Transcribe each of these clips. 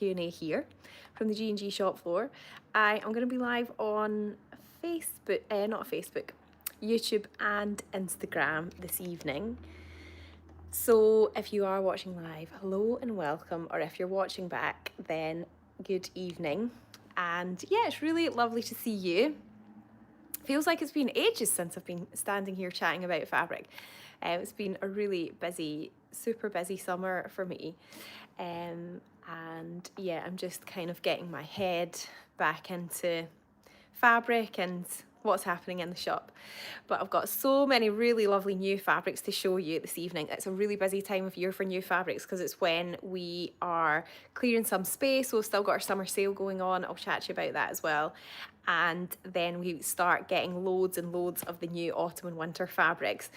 Q&A here from the G&G shop floor. I am going to be live on Facebook, not Facebook, YouTube and Instagram this evening. So if you are watching live, hello and welcome, or if you're watching back, then good evening. And yeah, it's really lovely to see you. Feels like it's been ages since I've been standing here chatting about fabric. It's been a really busy, super busy summer for me. And yeah, I'm just kind of getting my head back into fabric and what's happening in the shop. But I've got so many really lovely new fabrics to show you this evening. It's a really busy time of year for new fabrics because it's when we are clearing some space. We've still got our summer sale going on. I'll chat to you about that as well. And then we start getting loads and loads of the new autumn and winter fabrics.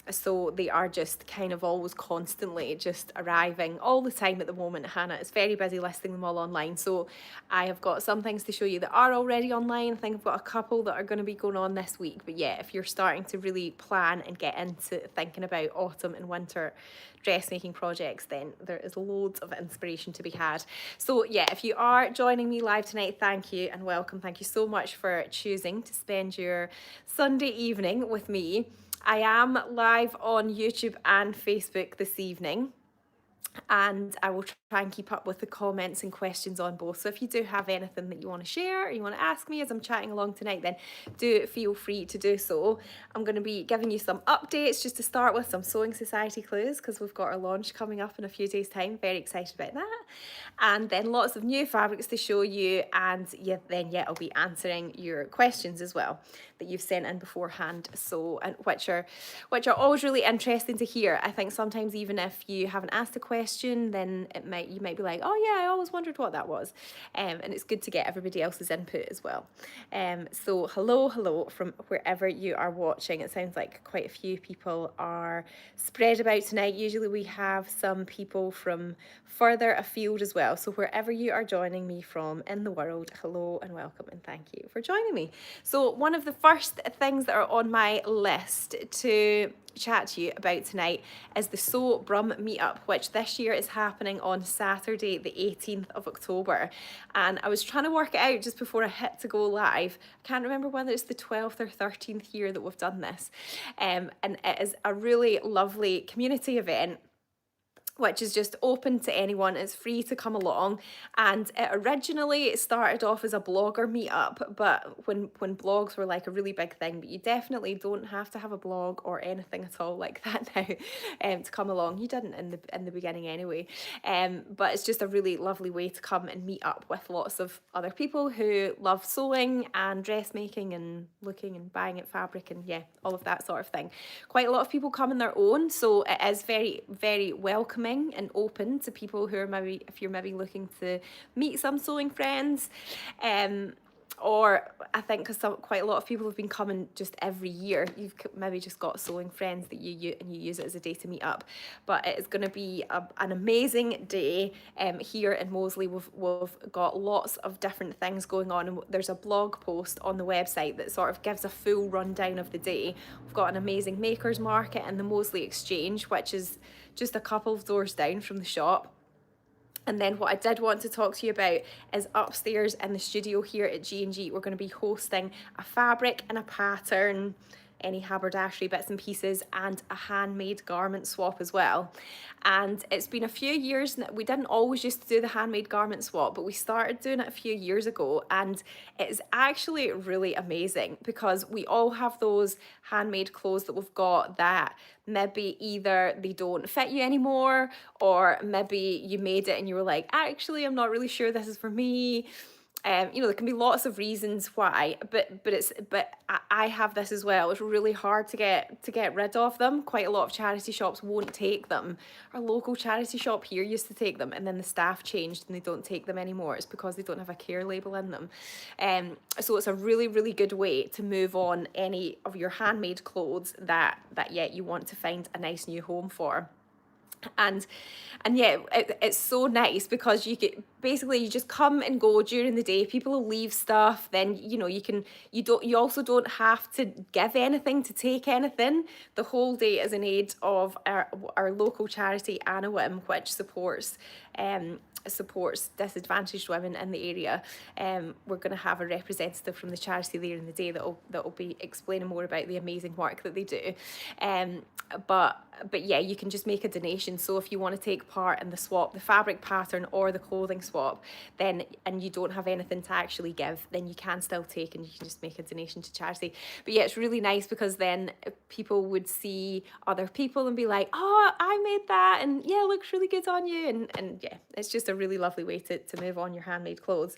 So they are just kind of always constantly just arriving all the time at the moment. Hannah is very busy listing them all online. So I have got some things to show you that are already online. I think I've got a couple that are going to be going on this week. But yeah, if you're starting to really plan and get into thinking about autumn and winter dressmaking projects, then there is loads of inspiration to be had. So yeah, if you are joining me live tonight, thank you and welcome. Thank you so much for choosing to spend your Sunday evening with me. I am live on YouTube and Facebook this evening, and I will try and keep up with the comments and questions on both. So if you do have anything that you want to share or you want to ask me as I'm chatting along tonight, then do feel free to do so. I'm going to be giving you some updates just to start with, some Sewing Society clues, because we've got our launch coming up in a few days' time. Very excited about that. And then lots of new fabrics to show you, and I'll be answering your questions as well that you've sent in beforehand. So, and which are always really interesting to hear. I think sometimes even if you haven't asked a question, then you might be like, oh yeah, I always wondered what that was. And it's good to get everybody else's input as well. So hello from wherever you are watching. It sounds like quite a few people are spread about tonight. Usually we have some people from further afield as well. So wherever you are joining me from in the world, hello and welcome and thank you for joining me. So one of the first things that are on my list to chat to you about tonight is the Sew Brum meetup, which this year is happening on Saturday the 18th of October. And I was trying to work it out just before I hit to go live. I can't remember whether it's the 12th or 13th year that we've done this. And it is a really lovely community event which is just open to anyone. It's free to come along, and it originally started off as a blogger meetup, but when blogs were like a really big thing, but you definitely don't have to have a blog or anything at all like that now to come along. You didn't in the beginning anyway, but it's just a really lovely way to come and meet up with lots of other people who love sewing and dressmaking and looking and buying at fabric and yeah, all of that sort of thing. Quite a lot of people come on their own, so it is very, very welcoming and open to people who are maybe, if you're maybe looking to meet some sewing friends, or I think because quite a lot of people have been coming just every year. You've maybe just got sewing friends that you use it as a day to meet up. But it is going to be an amazing day here in Moseley. We've got lots of different things going on, and there's a blog post on the website that sort of gives a full rundown of the day. We've got an amazing makers market and the Moseley Exchange, which is just a couple of doors down from the shop. And then what I did want to talk to you about is upstairs in the studio here at G&G, we're going to be hosting a fabric and a pattern, any haberdashery bits and pieces, and a handmade garment swap as well. And it's been a few years, we didn't always used to do the handmade garment swap, but we started doing it a few years ago, and it's actually really amazing because we all have those handmade clothes that we've got that maybe either they don't fit you anymore, or maybe you made it and you were like, actually, I'm not really sure this is for me. There can be lots of reasons why, but I have this as well. It's really hard to get rid of them. Quite a lot of charity shops won't take them. Our local charity shop here used to take them, and then the staff changed and they don't take them anymore. It's because they don't have a care label in them. So it's a really, really good way to move on any of your handmade clothes that yet you want to find a nice new home for. And yeah, it's so nice because you just come and go during the day. People will leave stuff, then you also don't have to give anything, to take anything. The whole day is in aid of our local charity Anna Whim, which supports supports disadvantaged women in the area. We're going to have a representative from the charity there in the day that'll be explaining more about the amazing work that they do. But yeah, you can just make a donation. So if you want to take part in the swap, the fabric pattern or the clothing swap, then, and you don't have anything to actually give, then you can still take and you can just make a donation to charity. But yeah, it's really nice because then people would see other people and be like, oh, I made that, and yeah, it looks really good on you. And yeah, it's just a really lovely way to move on your handmade clothes.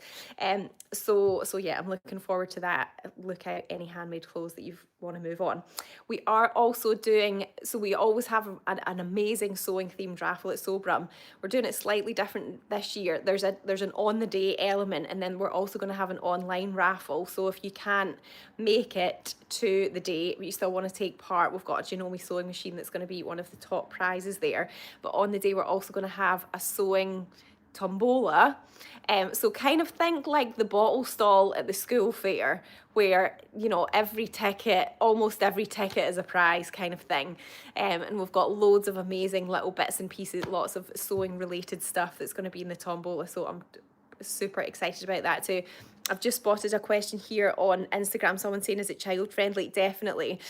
So yeah, I'm looking forward to that. Look out any handmade clothes that you want to move on. We are also doing, so we always have an amazing sewing themed raffle at Brum. We're doing it slightly different this year. There's an on the day element, and then we're also going to have an online raffle. So if you can't make it to the day but you still want to take part, we've got a Janome sewing machine that's going to be one of the top prizes there. But on the day we're also going to have a sewing tombola. So kind of think like the bottle stall at the school fair, where, you know, almost every ticket is a prize kind of thing. And we've got loads of amazing little bits and pieces, lots of sewing related stuff that's going to be in the tombola. So I'm super excited about that too. I've just spotted a question here on Instagram, someone saying, is it child friendly? Definitely.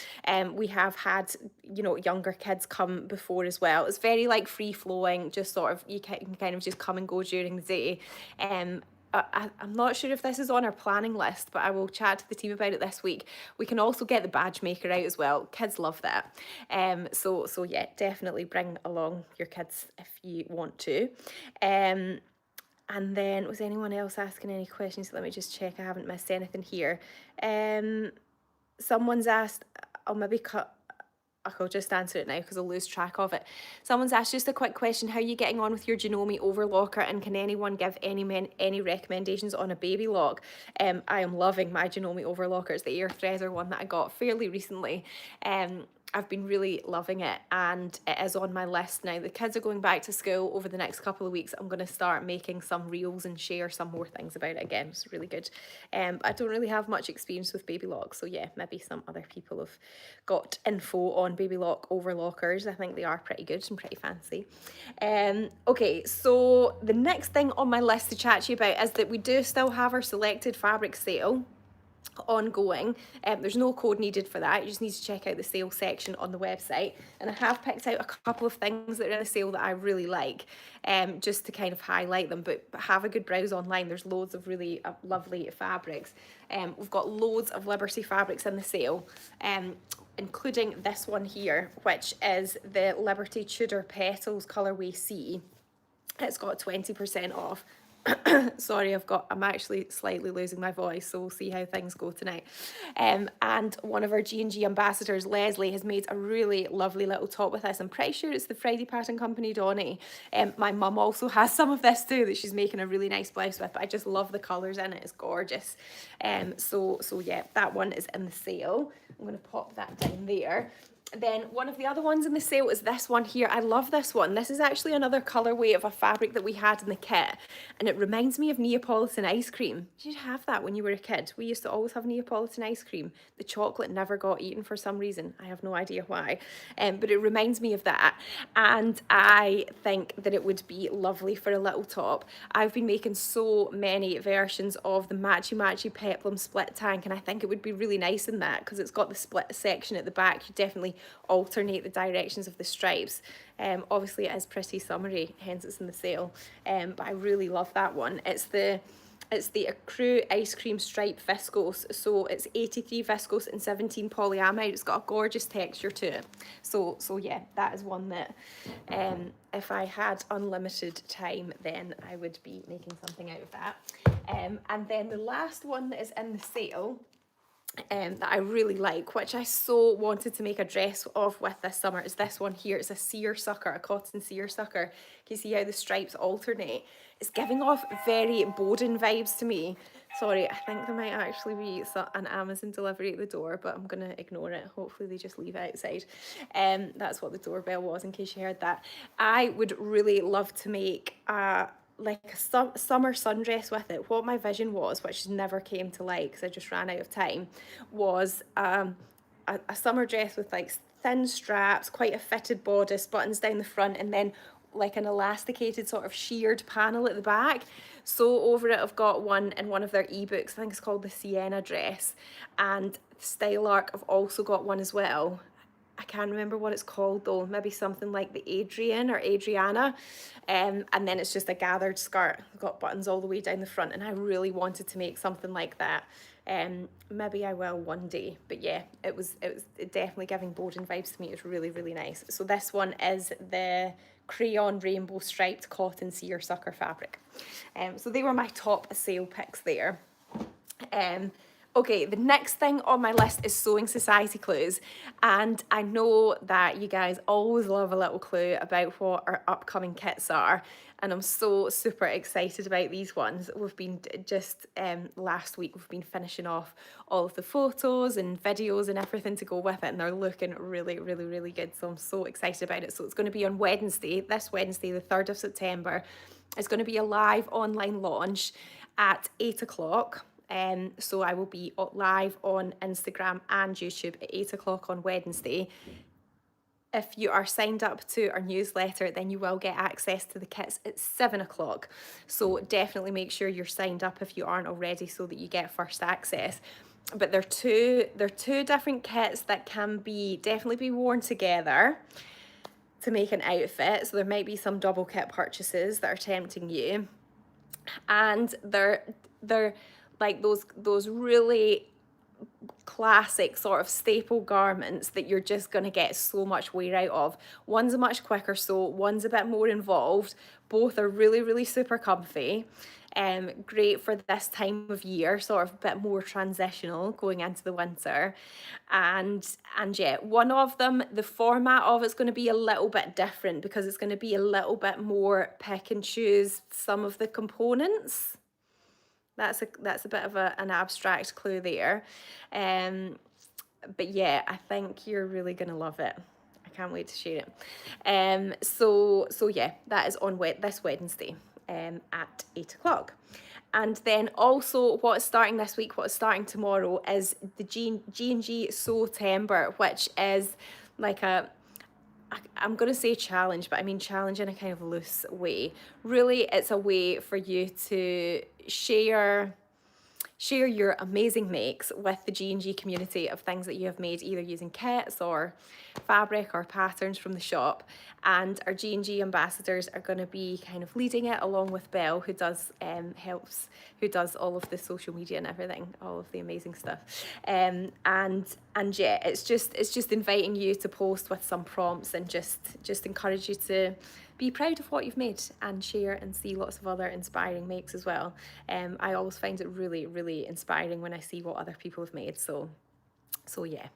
We have had, you know, younger kids come before as well. It's very like free flowing, just sort of, you can kind of just come and go during the day. I'm not sure if this is on our planning list, but I will chat to the team about it this week. We can also get the badge maker out as well. Kids love that. So yeah, definitely bring along your kids if you want to. And then, was anyone else asking any questions? Let me just check I haven't missed anything here. Someone's asked, I'll just answer it now because I'll lose track of it. Someone's asked just a quick question: how are you getting on with your Janome Overlocker, and can anyone give any recommendations on a baby lock? I am loving my Janome Overlocker. It's the air threader one that I got fairly recently. I've been really loving it, and it is on my list now. The kids are going back to school over the next couple of weeks. I'm going to start making some reels and share some more things about it again. It's really good. I don't really have much experience with baby locks, so yeah, maybe some other people have got info on baby lock overlockers. I think they are pretty good and pretty fancy. Okay, so the next thing on my list to chat to you about is that we do still have our selected fabric sale ongoing. There's no code needed for that. You just need to check out the sale section on the website, and I have picked out a couple of things that are in the sale that I really like, just to kind of highlight them, but have a good browse online. There's loads of really lovely fabrics. We've got loads of Liberty fabrics in the sale, including this one here, which is the Liberty Tudor Petals colourway C. It's got 20% off. Sorry, I'm actually slightly losing my voice, so we'll see how things go tonight. And one of our G&G ambassadors, Leslie, has made a really lovely little top with this. I'm pretty sure it's the Friday Pattern Company Donny. My mum also has some of this too that she's making a really nice blouse with, but I just love the colours in it. It's gorgeous. So yeah, that one is in the sale. I'm going to pop that down there. Then one of the other ones in the sale is this one here. I love this one. This is actually another colourway of a fabric that we had in the kit, and it reminds me of Neapolitan ice cream. Did you have that when you were a kid? We used to always have Neapolitan ice cream. The chocolate never got eaten for some reason. I have no idea why, but it reminds me of that, and I think that it would be lovely for a little top. I've been making so many versions of the matchy peplum split tank, and I think it would be really nice in that because it's got the split section at the back. You definitely alternate the directions of the stripes. Obviously it is pretty summery, hence it's in the sale, but I really love that one. It's the Accru ice cream stripe viscose, so it's 83 viscose and 17 polyamide. It's got a gorgeous texture to it, so yeah, that is one that if I had unlimited time, then I would be making something out of that. And then the last one that is in the sale, that I really like, which I so wanted to make a dress of with this summer, is this one here. It's a seersucker, a cotton seersucker. Can you see how the stripes alternate? It's giving off very Boden vibes to me. Sorry, I think there might actually be an Amazon delivery at the door, but I'm going to ignore it. Hopefully they just leave it outside. That's what the doorbell was, in case you heard that. I would really love to make like a summer sundress with it. What my vision was, which never came to light because I just ran out of time, was a summer dress with like thin straps, quite a fitted bodice, buttons down the front, and then like an elasticated sort of sheared panel at the back. So over it, I've got one in one of their ebooks. I think it's called the Sienna dress, and Style Arc I've also got one as well. I can't remember what it's called though, maybe something like the Adrian or Adriana. And then it's just a gathered skirt, got buttons all the way down the front, and I really wanted to make something like that. Maybe I will one day, but yeah, it was definitely giving Bowden vibes to me. It was really, really nice. So this one is the crayon rainbow striped cotton seersucker fabric. So they were my top sale picks there. Okay, the next thing on my list is Sewing Society clues, and I know that you guys always love a little clue about what our upcoming kits are, and I'm so super excited about these ones. We've been just last week we've been finishing off all of the photos and videos and everything to go with it, and they're looking really, really, really good, so I'm so excited about it. So it's going to be on Wednesday, this Wednesday, the 3rd of September. It's going to be a live online launch at 8 o'clock. So I will be live on Instagram and YouTube at 8 o'clock on Wednesday. If you are signed up to our newsletter, then you will get access to the kits at 7 o'clock. So definitely make sure you're signed up if you aren't already, so that you get first access. But they're two different kits that can definitely be worn together to make an outfit. So there might be some double kit purchases that are tempting you. And they're like those really classic sort of staple garments that you're just going to get so much wear out of. One's a much quicker sew, one's a bit more involved. Both are really, really super comfy. Great for this time of year, sort of a bit more transitional going into the winter. And yeah, one of them, the format of it's going to be a little bit different, because it's going to be a little bit more pick and choose some of the components. That's a bit of an abstract clue there. But yeah, I think you're really going to love it. I can't wait to share it. So yeah, that is on this Wednesday at 8 o'clock. And then also what's starting this week, what's starting tomorrow, is the G&G Sew-Tember, which is like I'm going to say challenge, but I mean challenge in a kind of loose way. Really, it's a way for you to share your amazing makes with the G&G community of things that you have made, either using kits or fabric or patterns from the shop. And our G&G ambassadors are going to be kind of leading it, along with Belle, who does who does all of the social media and everything, all of the amazing stuff. And yeah, it's just inviting you to post with some prompts, and just encourage you to be proud of what you've made and share and see lots of other inspiring makes as well. I always find it really, really inspiring when I see what other people have made. So yeah.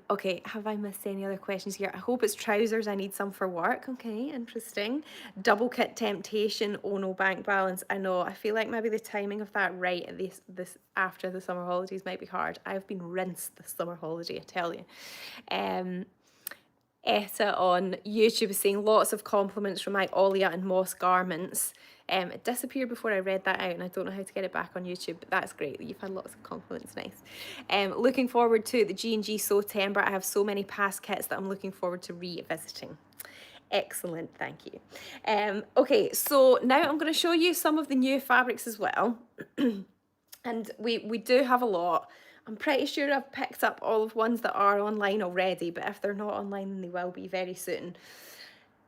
Okay, have I missed any other questions here? I hope it's trousers. I need some for work. Okay, interesting. Double kit temptation. Oh no, bank balance. I know. I feel like maybe the timing of that right at this after the summer holidays might be hard. I've been rinsed this summer holiday, I tell you. Etta on YouTube is saying lots of compliments from my Olia and Moss garments. It disappeared before I read that out, and I don't know how to get it back on YouTube, but that's great that you've had lots of compliments. Nice. Looking forward to the G&G Sew-Tember. I have so many past kits that I'm looking forward to revisiting. Excellent, thank you. Okay, so now I'm going to show you some of the new fabrics as well. And we do have a lot. I'm pretty sure I've picked up all of ones that are online already, but if they're not online, then they will be very soon.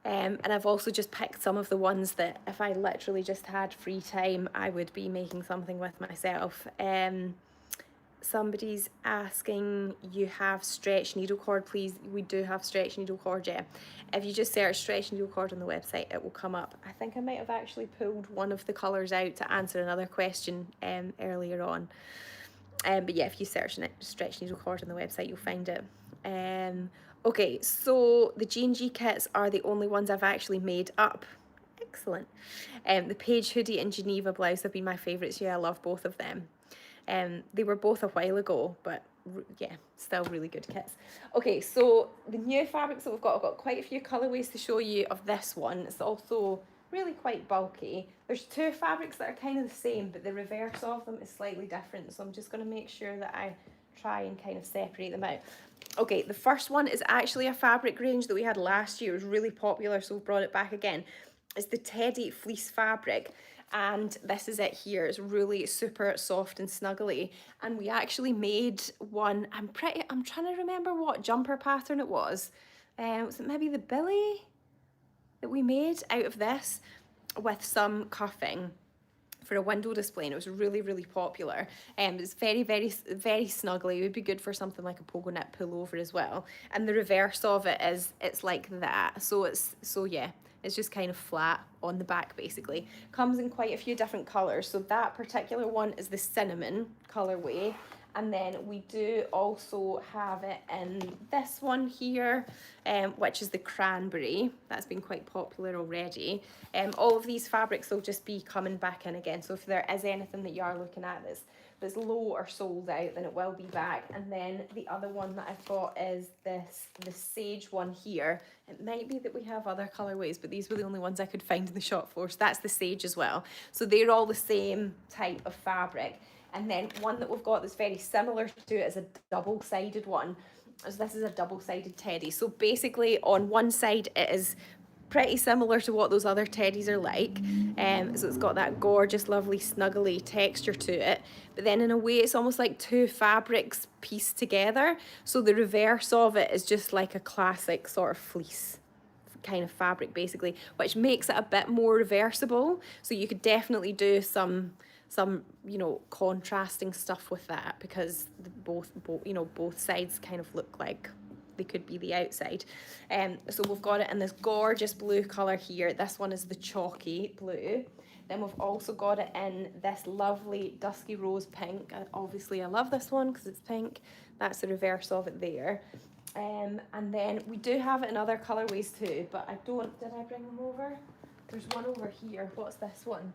And I've also just picked some of the ones that if I literally just had free time, I would be making something with myself. Somebody's asking, you have stretch needle cord, please. We do have stretch needle cord, yeah. If you just search stretch needle cord on the website, it will come up. I think I might have actually pulled one of the colours out to answer another question earlier on. But yeah, if you search stretch needle cord on the website, you'll find it. Okay, so the G&G kits are the only ones I've actually made up. Excellent. The Paige hoodie and Geneva blouse have been my favourites. Yeah, I love both of them. They were both a while ago, but yeah, still really good kits. Okay, so the new fabrics that I've got quite a few colourways to show you of this one. It's also really quite bulky. There's two fabrics that are kind of the same, but the reverse of them is slightly different, so I'm just going to make sure that I try and kind of separate them out. Okay, the first one is actually a fabric range that we had last year. It was really popular, so we brought it back again. It's the Teddy fleece fabric, and this is it here. It's really super soft and snuggly, and we actually made one. I'm trying to remember what jumper pattern it was. Was it maybe the Billy that we made out of this with some cuffing for a window display, and it was really, really popular. It's very, very, very snuggly. It would be good for something like a pogo knit pullover as well. And the reverse of it is, it's like that. So yeah, it's just kind of flat on the back basically. Comes in quite a few different colours. So that particular one is the cinnamon colourway. And then we do also have it in this one here, which is the cranberry. That's been quite popular already. All of these fabrics will just be coming back in again. So if there is anything that you are looking at that's low or sold out, then it will be back. And then the other one that I've got is the sage one here. It might be that we have other colourways, but these were the only ones I could find in the shop floor. So that's the sage as well. So they're all the same type of fabric. And then one that we've got that's very similar to it is a double-sided one. So this is a double-sided teddy. So basically on one side it is pretty similar to what those other teddies are like. So it's got that gorgeous, lovely, snuggly texture to it. But then in a way it's almost like two fabrics pieced together. So the reverse of it is just like a classic sort of fleece kind of fabric basically, which makes it a bit more reversible. So you could definitely do some you know, contrasting stuff with that, because both you know, both sides kind of look like they could be the outside. So we've got it in this gorgeous blue colour here. This one is the chalky blue. Then we've also got it in this lovely dusky rose pink. Obviously I love this one because it's pink. That's the reverse of it there. And then we do have it in other colourways too, but did I bring them over? There's one over here. What's this one?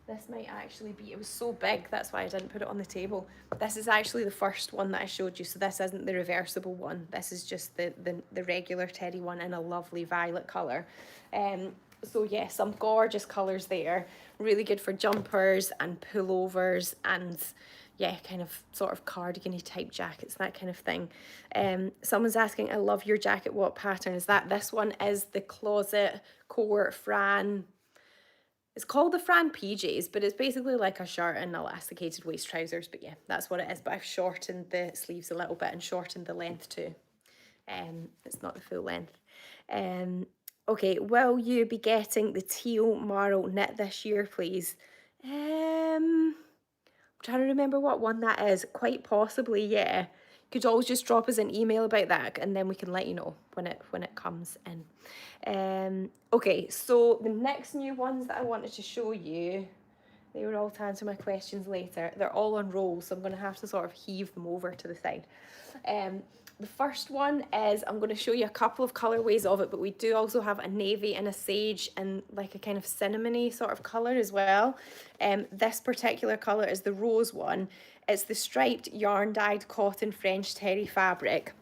This might actually be, it was so big, that's why I didn't put it on the table. This is actually the first one that I showed you, so this isn't the reversible one. This is just the regular teddy one in a lovely violet colour. So yeah, some gorgeous colours there. Really good for jumpers and pullovers and yeah, kind of sort of cardigan-y type jackets, that kind of thing. Someone's asking, I love your jacket, what pattern is that? This one is the Closet Core Fran. It's called the Fran PJs, but it's basically like a shirt and elasticated waist trousers. But yeah, that's what it is. But I've shortened the sleeves a little bit and shortened the length too. It's not the full length. Okay, will you be getting the teal marl knit this year, please? I'm trying to remember what one that is. Quite possibly, yeah. Could always just drop us an email about that, and then we can let you know when it comes in. Okay, so the next new ones that I wanted to show you, they were all to answer my questions later. They're all on rolls, so I'm going to have to sort of heave them over to the side. The first one is, I'm going to show you a couple of colourways of it, but we do also have a navy and a sage and like a kind of cinnamony sort of colour as well. This particular colour is the rose one. It's the striped yarn dyed cotton French terry fabric.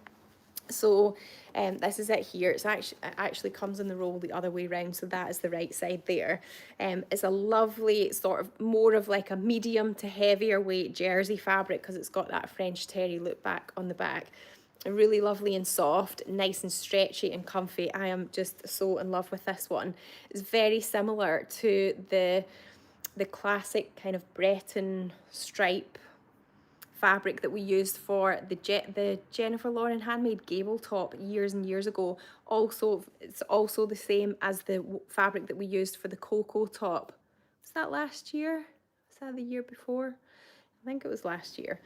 So this is it here. It actually comes in the roll the other way around, so that is the right side there. It's a lovely sort of more of like a medium to heavier weight jersey fabric because it's got that French terry look back on the back. Really lovely and soft, nice and stretchy and comfy. I am just so in love with this one. It's very similar to the classic kind of Breton stripe fabric that we used for the Jennifer Lauren handmade gable top years and years ago. Also, it's also the same as the fabric that we used for the Cocoa top. Was that last year? Was that the year before? I think it was last year.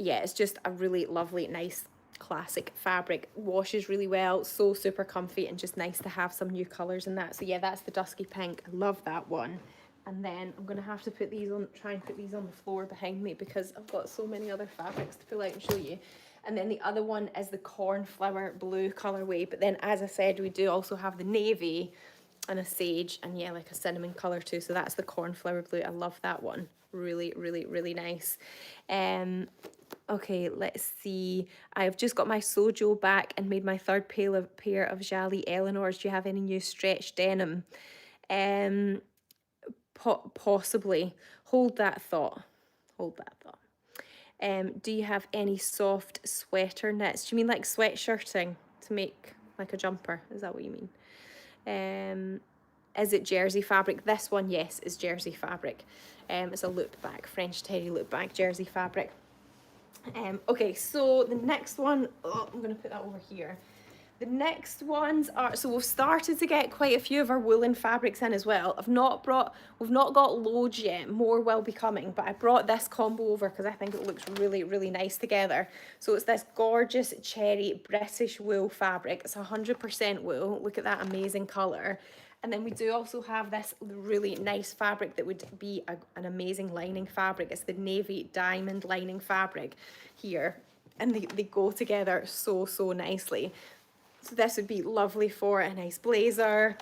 Yeah, it's just a really lovely, nice, classic fabric. Washes really well, so super comfy and just nice to have some new colours in that. So yeah, that's the dusky pink. I love that one. And then I'm going to have to put these on, try and put these on the floor behind me because I've got so many other fabrics to pull out and show you. And then the other one is the cornflower blue colourway. But then, as I said, we do also have the navy and a sage and yeah, like a cinnamon colour too. So that's the cornflower blue. I love that one. Really, really, really nice. Okay, let's see. I've just got my Sojo back and made my third pair of Jali Eleanors. Do you have any new stretch denim? Possibly. Hold that thought. Hold that thought. Do you have any soft sweater knits? Do you mean like sweatshirting to make like a jumper? Is that what you mean? Is it jersey fabric? This one, yes, is jersey fabric. It's a loop back, French terry loop back jersey fabric. Okay, so the next one, oh, I'm going to put that over here. The next ones are, so we've started to get quite a few of our woolen fabrics in as well. We've not got loads yet, more will be coming, but I brought this combo over because I think it looks really, really nice together. So it's this gorgeous cherry British wool fabric. It's 100% wool. Look at that amazing colour. And then we do also have this really nice fabric that would be an amazing lining fabric. It's the navy diamond lining fabric here. And they go together so, so nicely. So this would be lovely for a nice blazer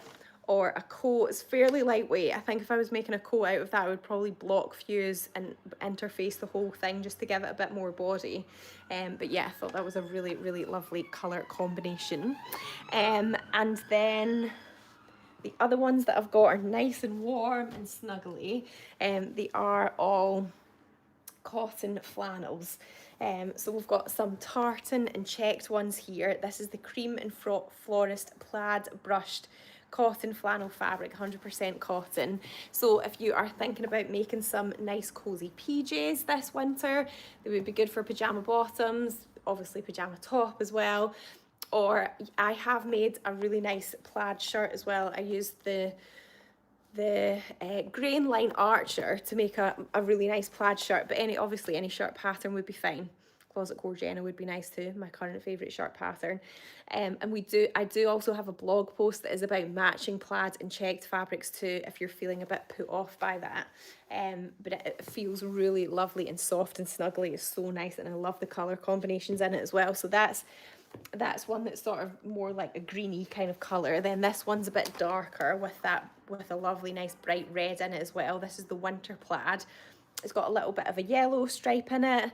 or a coat. It's fairly lightweight. I think if I was making a coat out of that, I would probably block fuse and interface the whole thing just to give it a bit more body. But yeah, I thought that was a really, really lovely colour combination. And then the other ones that I've got are nice and warm and snuggly. They are all cotton flannels. So we've got some tartan and checked ones here. This is the cream and florist plaid brushed cotton flannel fabric, 100% cotton. So if you are thinking about making some nice cozy PJs this winter, they would be good for pyjama bottoms, obviously pyjama top as well. Or I have made a really nice plaid shirt as well. I used the grain line Archer to make a really nice plaid shirt, but obviously any shirt pattern would be fine. Closet Core Jenna would be nice too, my current favourite shirt pattern. And I do also have a blog post that is about matching plaid and checked fabrics too, if you're feeling a bit put off by that. But it feels really lovely and soft and snuggly. It's so nice, and I love the colour combinations in it as well. So that's one that's sort of more like a greeny kind of colour. Then this one's a bit darker with a lovely nice bright red in it as well. This is the winter plaid. It's got a little bit of a yellow stripe in it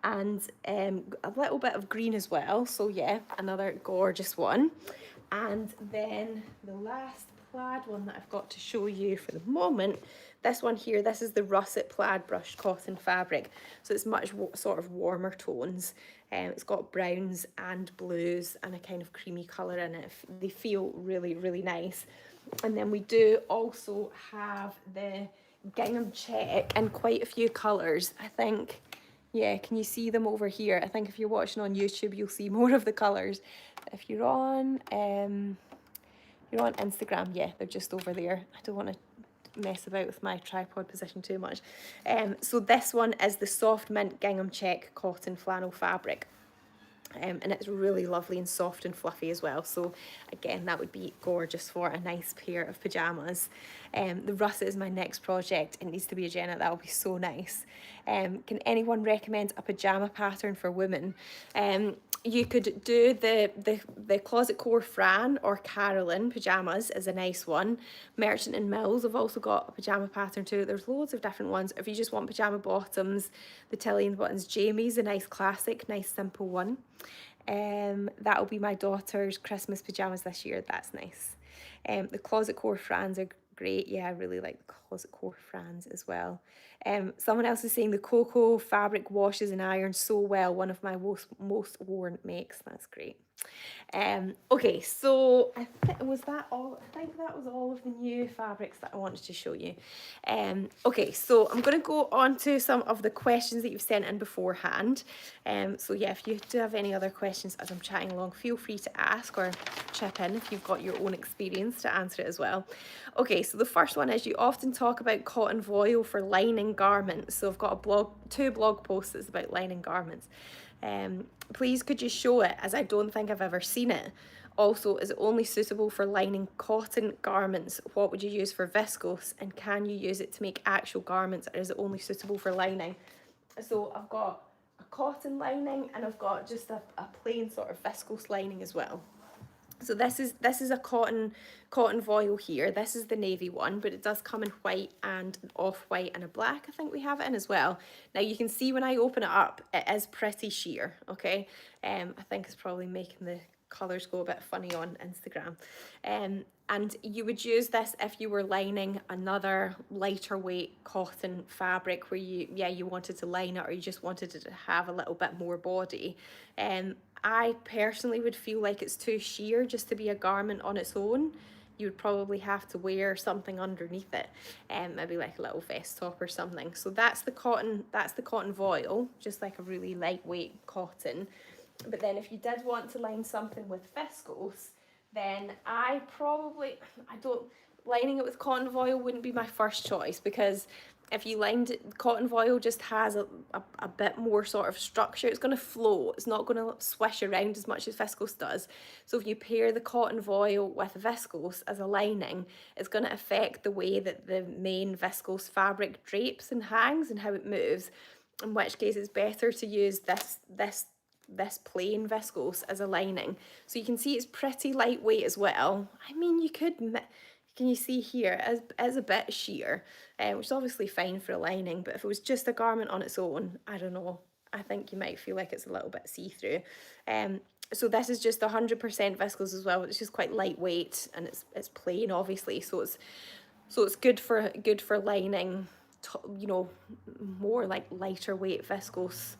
and a little bit of green as well. So yeah, another gorgeous one. And then the last plaid one that I've got to show you for the moment, this one here, this is the russet plaid brushed cotton fabric. So it's much sort of warmer tones. It's got browns and blues and a kind of creamy colour in it. They feel really, really nice. And then we do also have the gingham check in quite a few colours. I think, yeah, can you see them over here? I think if you're watching on YouTube, you'll see more of the colours. If you're on Instagram, yeah, they're just over there. I don't want to mess about with my tripod position too much. So this one is the soft mint gingham check cotton flannel fabric. And it's really lovely and soft and fluffy as well. So again, that would be gorgeous for a nice pair of pyjamas. The russet is my next project. It needs to be a Jenna. That will be so nice. Can anyone recommend a pyjama pattern for women? You could do the Closet Core Fran or Carolyn pyjamas is a nice one. Merchant and Mills have also got a pyjama pattern too. There's loads of different ones. If you just want pyjama bottoms, the Tilly and Buttons Jamie's a nice classic, nice simple one. That'll be my daughter's Christmas pyjamas this year. That's nice. The Closet Core Frans are great. Yeah, I really like the Closet Core Frans as well. Someone else is saying the cocoa fabric washes and irons so well. One of my most worn makes. That's great. Okay, so was that all? I think that was all of the new fabrics that I wanted to show you. Okay, so I'm going to go on to some of the questions that you've sent in beforehand. So yeah, if you do have any other questions as I'm chatting along, feel free to ask or chip in if you've got your own experience to answer it as well. Okay, so the first one is you often talk about cotton voile for lining garments. So I've got two blog posts that's about lining garments. Please could you show it, as I don't think I've ever seen it. Also, is it only suitable for lining cotton garments? What would you use for viscose, and can you use it to make actual garments, or is it only suitable for lining? So I've got a cotton lining and I've got just a plain sort of viscose lining as well. So this is a cotton voile here. This is the navy one, but it does come in white and off-white and a black. I think we have it in as well. Now you can see when I open it up, it is pretty sheer, okay? I think it's probably making colours go a bit funny on Instagram. And you would use this if you were lining another lighter weight cotton fabric where you wanted to line it, or you just wanted it to have a little bit more body. I personally would feel like it's too sheer just to be a garment on its own. You would probably have to wear something underneath it, maybe like a little vest top or something. So that's the cotton voile, just like a really lightweight cotton. But then if you did want to line something with viscose, then I don't, lining it with cotton voile wouldn't be my first choice, because if you lined it, cotton voile just has a bit more sort of structure. It's going to float. It's not going to swish around as much as viscose does. So if you pair the cotton voile with viscose as a lining, it's going to affect the way that the main viscose fabric drapes and hangs and how it moves, in which case it's better to use this plain viscose as a lining. So you can see it's pretty lightweight as well. I mean, you could, can you see here, as a bit sheer, which is obviously fine for a lining, but if it was just a garment on its own, I don't know, I think you might feel like it's a little bit see-through. So this is just 100% viscose as well. It's just quite lightweight, and it's plain, obviously, so it's good for lining, you know, more like lighter weight viscose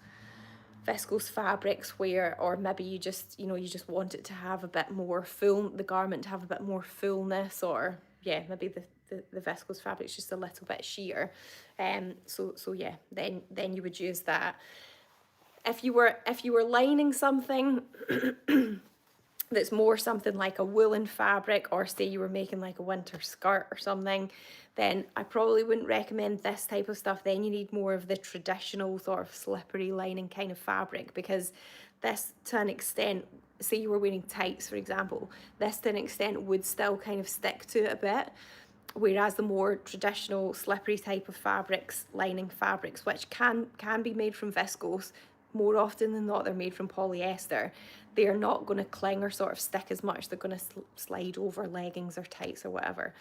fabrics, where, or maybe you just want it to have a bit more the garment to have a bit more fullness, or yeah, maybe the viscose fabric's just a little bit sheer. So yeah, then you would use that. If you were lining something that's more something like a woolen fabric, or say you were making like a winter skirt or something, then I probably wouldn't recommend this type of stuff. Then you need more of the traditional sort of slippery lining kind of fabric, because this, to an extent, say you were wearing tights, for example, this to an extent would still kind of stick to it a bit. Whereas the more traditional slippery type of fabrics, lining fabrics, which can be made from viscose, more often than not they're made from polyester, they are not going to cling or sort of stick as much. They're going to slide over leggings or tights or whatever.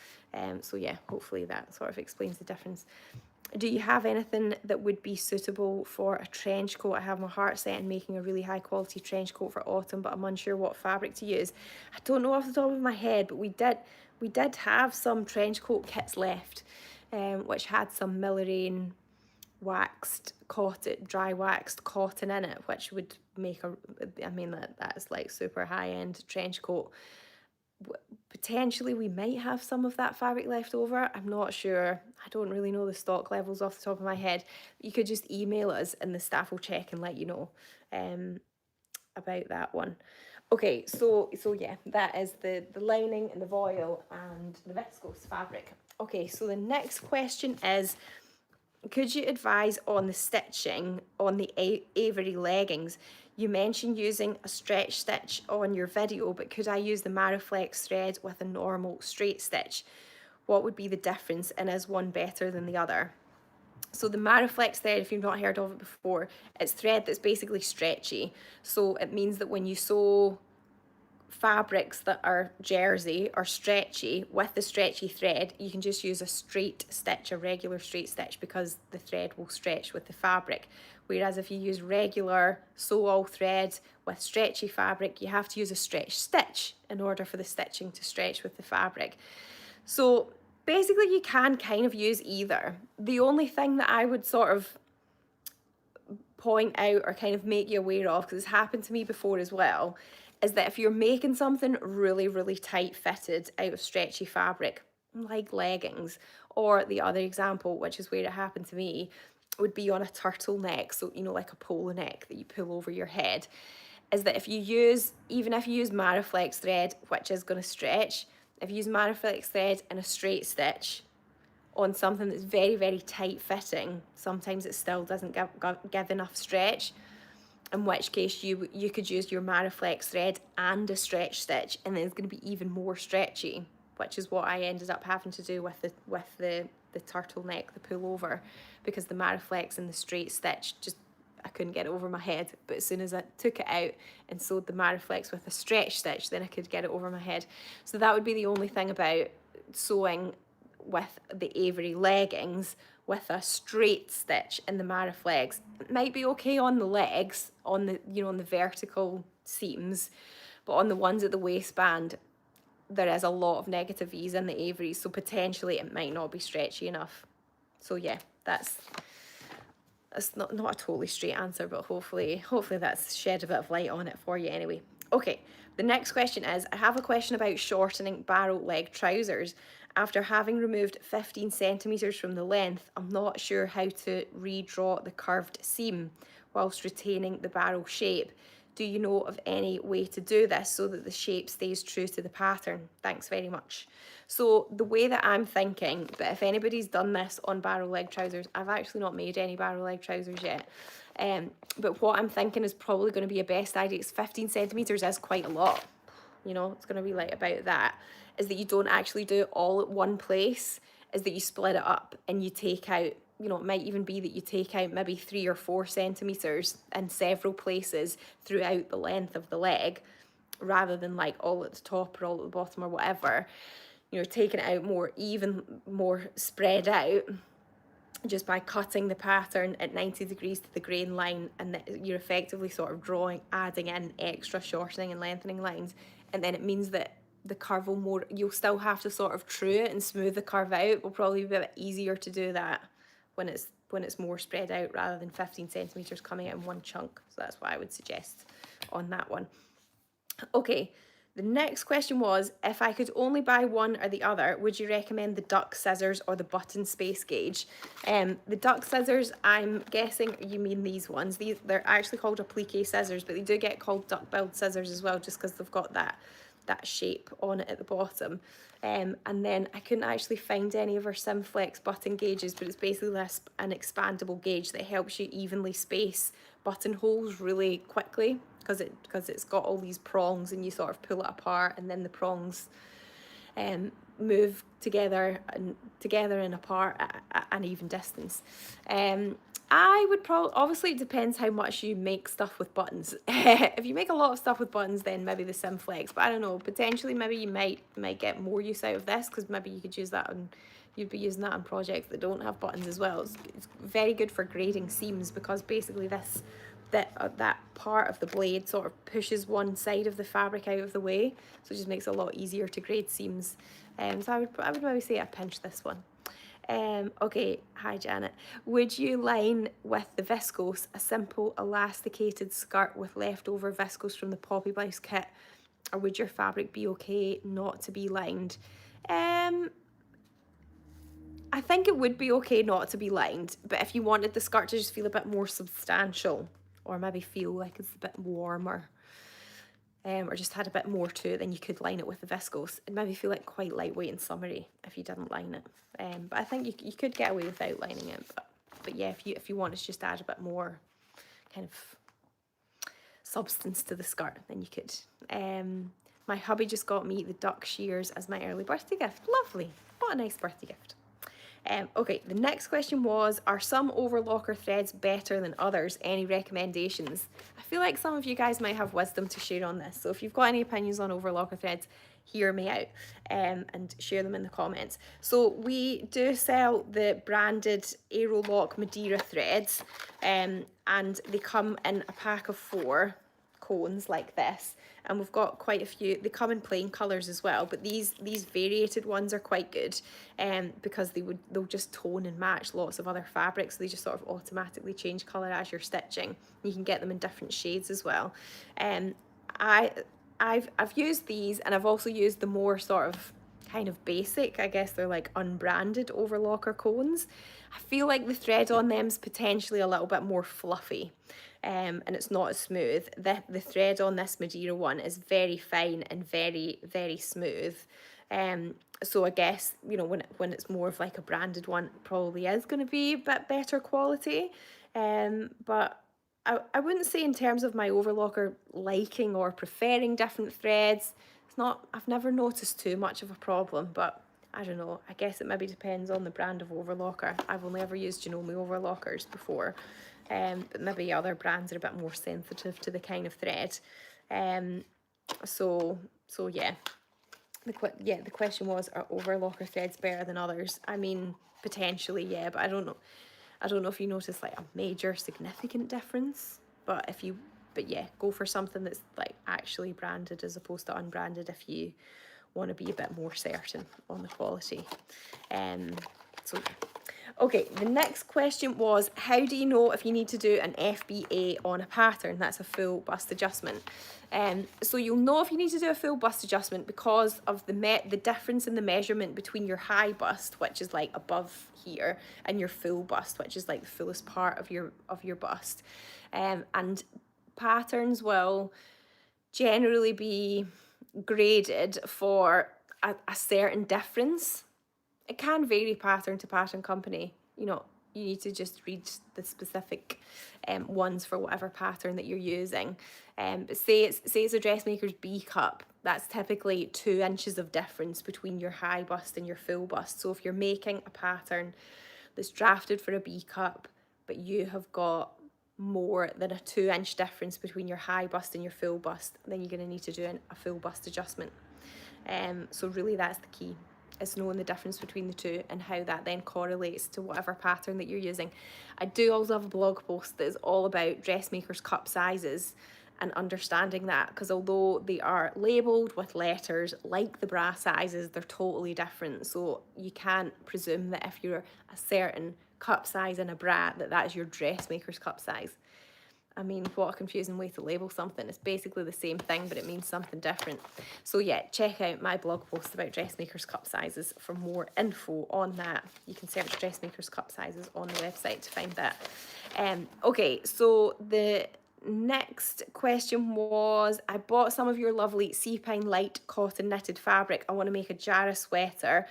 So yeah, hopefully that sort of explains the difference. Do you have anything that would be suitable for a trench coat? I have my heart set on making a really high quality trench coat for autumn, but I'm unsure what fabric to use. I don't know off the top of my head, but we did have some trench coat kits left, which had some Millerine waxed cotton, dry waxed cotton in it, which would make that is like super high end trench coat. Potentially we might have some of that fabric left over. I'm not sure. I don't really know the stock levels off the top of my head. You could just email us and the staff will check and let you know about that one. Okay, so yeah, that is the lining and the voile and the viscose fabric. Okay, so the next question is, could you advise on the stitching on the Avery leggings? You mentioned using a stretch stitch on your video, but could I use the Mariflex thread with a normal straight stitch? What would be the difference, and is one better than the other? So the Mariflex thread, if you've not heard of it before, it's thread that's basically stretchy. So it means that when you sew fabrics that are jersey or stretchy with the stretchy thread, you can just use a straight stitch, a regular straight stitch, because the thread will stretch with the fabric. Whereas if you use regular sew all thread with stretchy fabric, you have to use a stretch stitch in order for the stitching to stretch with the fabric. So basically you can kind of use either. The only thing that I would sort of point out or kind of make you aware of, because it's happened to me before as well, is that if you're making something really, really tight fitted out of stretchy fabric, like leggings, or the other example, which is where it happened to me, would be on a turtleneck, so like a polo neck that you pull over your head, is that if you use Mariflex thread, which is going to stretch, if you use Mariflex thread in a straight stitch on something that's very, very tight fitting, sometimes it still doesn't give enough stretch, in which case you could use your Mariflex thread and a stretch stitch, and then it's going to be even more stretchy, which is what I ended up having to do with the turtleneck, the pullover, because the Mariflex and the straight stitch, I couldn't get it over my head. But as soon as I took it out and sewed the Mariflex with a stretch stitch, then I could get it over my head. So that would be the only thing about sewing with the Avery leggings with a straight stitch in the Mariflex. It might be okay on the legs, on the on the vertical seams, but on the ones at the waistband, there is a lot of negative E's in the Averys, so potentially it might not be stretchy enough. So yeah, that's not a totally straight answer, but hopefully that's shed a bit of light on it for you anyway. Okay, the next question is, I have a question about shortening barrel leg trousers. After having removed 15 centimetres from the length, I'm not sure how to redraw the curved seam whilst retaining the barrel shape. Do you know of any way to do this so that the shape stays true to the pattern? Thanks very much. So the way that I'm thinking, but if anybody's done this on barrel leg trousers, I've actually not made any barrel leg trousers yet. But what I'm thinking is probably going to be a best idea. It's 15 centimetres is quite a lot. You know, it's going to be like about that. Is that you don't actually do it all at one place, is that you split it up and you take out, you know, it might even be that you take out maybe 3 or 4 centimetres in several places throughout the length of the leg, rather than like all at the top or all at the bottom or whatever. You know, taking it out more even, more spread out, just by cutting the pattern at 90 degrees to the grain line, and that you're effectively sort of adding in extra shortening and lengthening lines, and then it means that the curve will you'll still have to sort of true it and smooth the curve out. It will probably be a bit easier to do that when it's more spread out rather than 15 centimetres coming out in one chunk. So that's what I would suggest on that one. Okay, the next question was, if I could only buy one or the other, would you recommend the duck scissors or the button space gauge? The duck scissors, I'm guessing you mean these ones. They're actually called applique scissors, but they do get called duck billed scissors as well, just because they've got that shape on it at the bottom. And then I couldn't actually find any of our Simflex button gauges, but it's basically an expandable gauge that helps you evenly space buttonholes really quickly, because it's got all these prongs and you sort of pull it apart, and then the prongs move together and apart at an even distance. I would probably, obviously it depends how much you make stuff with buttons. If you make a lot of stuff with buttons, then maybe the Simflex, but I don't know, potentially maybe you might get more use out of this, because maybe you could use that on, you'd be using that on projects that don't have buttons as well. It's very good for grading seams, because basically that part of the blade sort of pushes one side of the fabric out of the way, so it just makes it a lot easier to grade seams. So I would maybe say I pinch this one. Okay, hi Janet. Would you line with the viscose a simple elasticated skirt with leftover viscose from the Poppy Blouse kit, or would your fabric be okay not to be lined? I think it would be okay not to be lined, but if you wanted the skirt to just feel a bit more substantial, or maybe feel like it's a bit warmer, or just had a bit more to it, then you could line it with the viscose. It'd maybe feel like quite lightweight and summery if you didn't line it. But I think you could get away without lining it. But yeah, if you wanted to just add a bit more kind of substance to the skirt, then you could. My hubby just got me the duck shears as my early birthday gift. Lovely. What a nice birthday gift. Okay, the next question was, are some Overlocker threads better than others? Any recommendations? I feel like some of you guys might have wisdom to share on this, so if you've got any opinions on Overlocker threads, hear me out and share them in the comments. So we do sell the branded Aerolock Madeira threads, and they come in a pack of 4 cones like this, and we've got quite a few. They come in plain colours as well, but these variated ones are quite good, because they'll just tone and match lots of other fabrics, so they just sort of automatically change colour as you're stitching. You can get them in different shades as well. I've used these, and I've also used the more sort of kind of basic, I guess they're like unbranded Overlocker cones. I feel like the thread on them is potentially a little bit more fluffy, and it's not as smooth. The thread on this Madeira one is very fine and very, very smooth. So I guess, you know, when it's more of like a branded one, it probably is going to be a bit better quality. But I wouldn't say in terms of my Overlocker liking or preferring different threads. I've never noticed too much of a problem, but I don't know. I guess it maybe depends on the brand of Overlocker. I've only ever used Janome Overlockers before, but maybe other brands are a bit more sensitive to the kind of thread. So yeah. The question was, are Overlocker threads better than others? I mean, potentially, yeah, but I don't know if you notice like a major significant difference. But if you But yeah, go for something that's like actually branded as opposed to unbranded if you want to be a bit more certain on the quality. So okay, the next question was, how do you know if you need to do an FBA on a pattern? That's a full bust adjustment. So you'll know if you need to do a full bust adjustment because of the difference in the measurement between your high bust, which is like above here, and your full bust, which is like the fullest part of your bust. And patterns will generally be graded for a certain difference. It can vary pattern to pattern company. You know, you need to just read the specific ones for whatever pattern that you're using. But say it's a dressmaker's B cup, that's typically 2 inches of difference between your high bust and your full bust. So if you're making a pattern that's drafted for a B cup, but you have got more than a 2-inch difference between your high bust and your full bust, then you're going to need to do a full bust adjustment. So really that's the key. Is knowing the difference between the two and how that then correlates to whatever pattern that you're using. I do also have a blog post that is all about dressmakers' cup sizes and understanding that, because although they are labelled with letters like the bra sizes, they're totally different. So you can't presume that if you're a certain cup size in a bra that is your dressmaker's cup size. I mean, what a confusing way to label something. It's basically the same thing, but it means something different. So yeah, check out my blog post about dressmakers' cup sizes for more info on that. You can search dressmakers' cup sizes on the website to find that. Okay, so the next question was, I bought some of your lovely sea pine light cotton knitted fabric. I want to make a Jara sweater.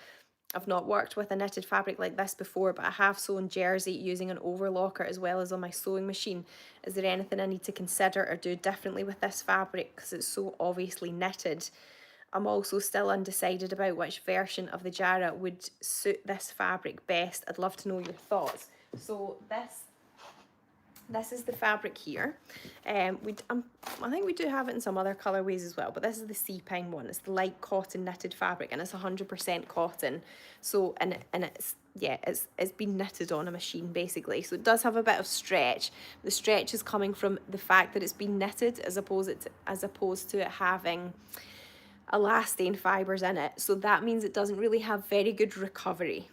I've not worked with a knitted fabric like this before, but I have sewn jersey using an overlocker as well as on my sewing machine. Is there anything I need to consider or do differently with this fabric because it's so obviously knitted? I'm also still undecided about which version of the Jara would suit this fabric best. I'd love to know your thoughts. So this is the fabric here. I think we do have it in some other colourways as well, but this is the sea pine one. It's the light cotton knitted fabric, and it's 100% cotton. So and it's been knitted on a machine basically. So it does have a bit of stretch. The stretch is coming from the fact that it's been knitted as opposed to it having elastane fibres in it. So that means it doesn't really have very good recovery.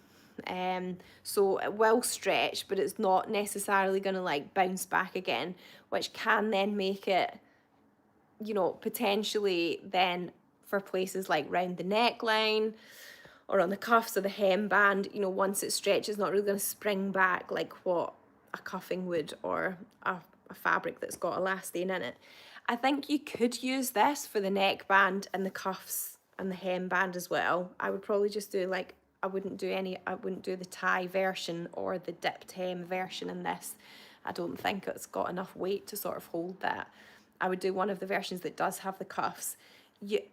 So it will stretch, but it's not necessarily going to like bounce back again, which can then make it, you know, potentially then for places like round the neckline or on the cuffs or the hemband, you know, once it stretches, it's not really going to spring back like what a cuffing would or a fabric that's got elastane in it. I think you could use this for the neckband and the cuffs and the hemband as well. I would probably just do like, I wouldn't do the tie version or the dipped hem version in this. I don't think it's got enough weight to sort of hold that. I would do one of the versions that does have the cuffs.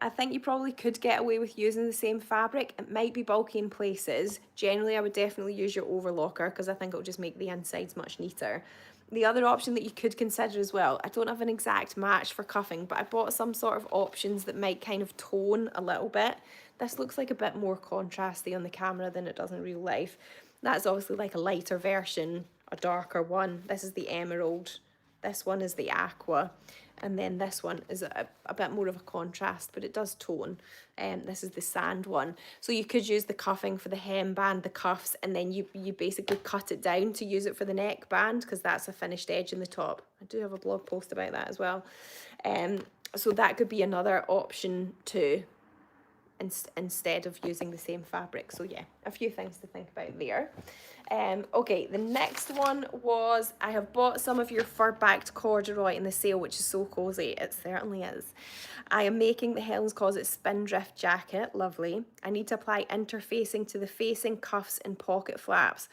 I think you probably could get away with using the same fabric. It might be bulky in places. Generally, I would definitely use your overlocker because I think it'll just make the insides much neater. The other option that you could consider as well, I don't have an exact match for cuffing, but I bought some sort of options that might kind of tone a little bit. This looks like a bit more contrasty on the camera than it does in real life. That's obviously like a lighter version, a darker one. This is the emerald. This one is the aqua. And then this one is a bit more of a contrast, but it does tone. This is the sand one. So you could use the cuffing for the hemband, the cuffs, and then you basically cut it down to use it for the neckband because that's a finished edge in the top. I do have a blog post about that as well. So that could be another option too, instead of using the same fabric. So yeah, a few things to think about there. Okay, the next one was, I have bought some of your fur-backed corduroy in the sale, which is so cozy. It certainly is. I am making the Helen's Closet spindrift jacket. Lovely. I need to apply interfacing to the facing, cuffs and pocket flaps.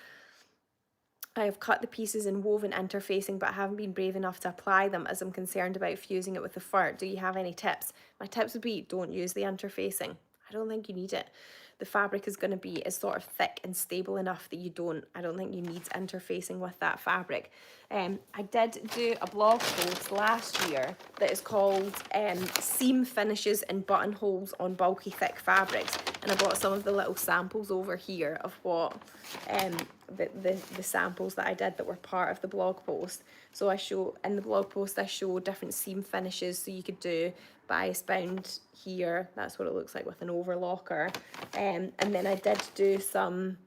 I have cut the pieces and woven interfacing, but I haven't been brave enough to apply them as I'm concerned about fusing it with the fur. Do you have any tips? My tips would be, don't use the interfacing. I don't think you need it. The fabric is going to be sort of thick and stable enough that I don't think you need interfacing with that fabric. I did do a blog post last year that is called Seam Finishes and Buttonholes on Bulky Thick Fabrics. And And I brought some of the little samples over here of what the samples that I did that were part of the blog post. So in the blog post I show different seam finishes, so you could do bias bound here, that's what it looks like with an overlocker, and then I did do some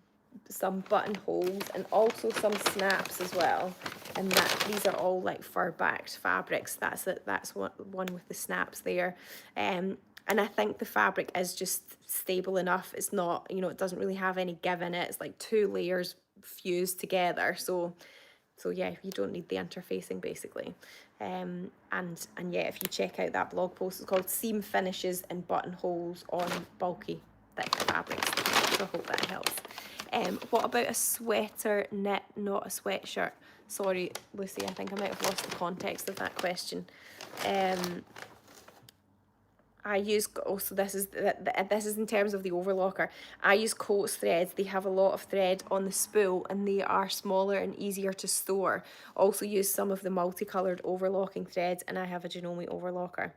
buttonholes and also some snaps as well, and these are all like fur backed fabrics. That's one with the snaps there, and I think the fabric is just stable enough. It's not, it doesn't really have any give in it. It's like 2 layers fused together, so yeah, you don't need the interfacing basically. And yeah, if you check out that blog post, it's called Seam Finishes and Buttonholes on Bulky Thick Fabrics. So I hope that helps. What about a sweater knit, not a sweatshirt? Sorry, Lucy, I think I might have lost the context of that question. I use, also this is in terms of the overlocker. I use Coats threads. They have a lot of thread on the spool and they are smaller and easier to store. Also use some of the multicoloured overlocking threads, and I have a Janome overlocker.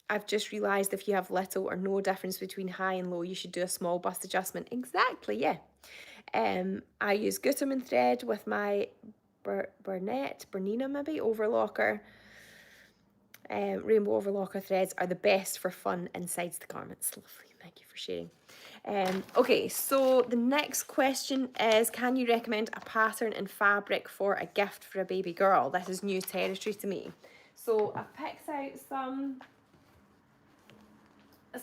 I've just realised if you have little or no difference between high and low, you should do a small bust adjustment. Exactly, yeah. I use Gutermann thread with my Bernina maybe overlocker. Rainbow overlocker threads are the best for fun inside the garments. Lovely, thank you for sharing. Okay, so the next question is, can you recommend a pattern and fabric for a gift for a baby girl? This is new territory to me. So I've picked out